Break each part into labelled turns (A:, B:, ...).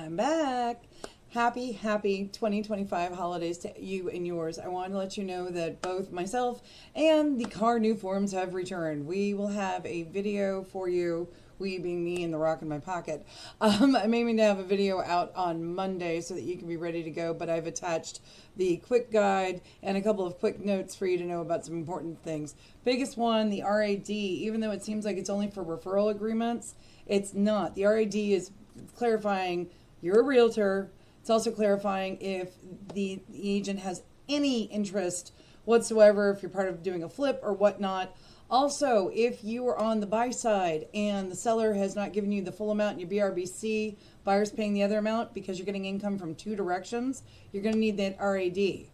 A: I'm back. Happy 2025 holidays to you and yours. I want to let you know that both myself and the car new forms have returned. We will have a video for you, we being me and the rock in my pocket. I'm aiming to have a video out on Monday so that you can be ready to go, but I've attached the quick guide and a couple of quick notes for you to know about some important things. Biggest one, the RAD, even though it seems like it's only for referral agreements, it's not. The RAD is clarifying you're a realtor. It's also clarifying if the agent has any interest whatsoever, if you're part of doing a flip or whatnot. Also, if you are on the buy side and the seller has not given you the full amount in your BRBC, buyer's paying the other amount because you're getting income from two directions, you're going to need that RAD.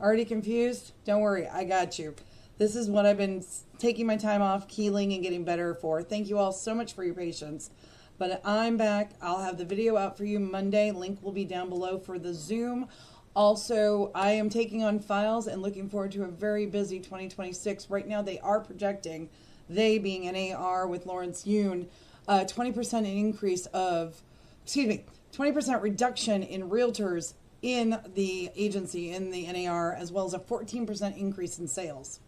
A: Already confused? Don't worry, I got you. This is what I've been taking my time off, keeling, and getting better for. Thank you all so much for your patience. But I'm back. I'll have the video out for you Monday. Link will be down below for the Zoom. Also, I am taking on files and looking forward to a very busy 2026. Right now, they are projecting, they being NAR with Lawrence Yoon, 20% increase of, 20% reduction in realtors in the agency, in the NAR, as well as a 14% increase in sales.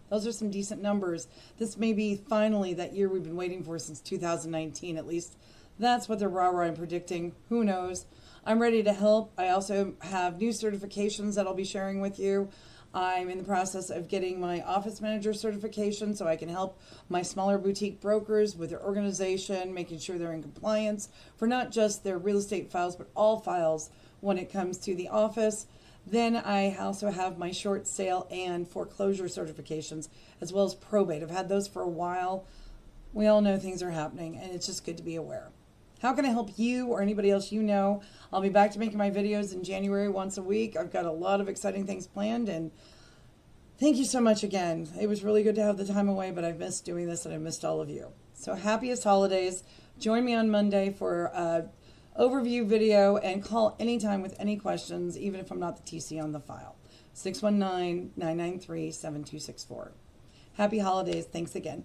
A: Those are some decent numbers. This may be finally that year we've been waiting for since 2019, at least. That's what they're rah-rah and predicting. Who knows? I'm ready to help. I also have new certifications that I'll be sharing with you. I'm in the process of getting my office manager certification so I can help my smaller boutique brokers with their organization, making sure they're in compliance for not just their real estate files, but all files when it comes to the office. Then I also have my short sale and foreclosure certifications, as well as probate. I've had those for a while. We all know things are happening, and it's just good to be aware. How can I help you or anybody else you know? I'll be back to making my videos in January once a week. I've got a lot of exciting things planned, and thank you so much again. It was really good to have the time away, but I've missed doing this, and I missed all of you. So happiest holidays. Join me on Monday for overview video, and call anytime with any questions, even if I'm not the TC on the file. 619-993-7264. Happy holidays. Thanks again.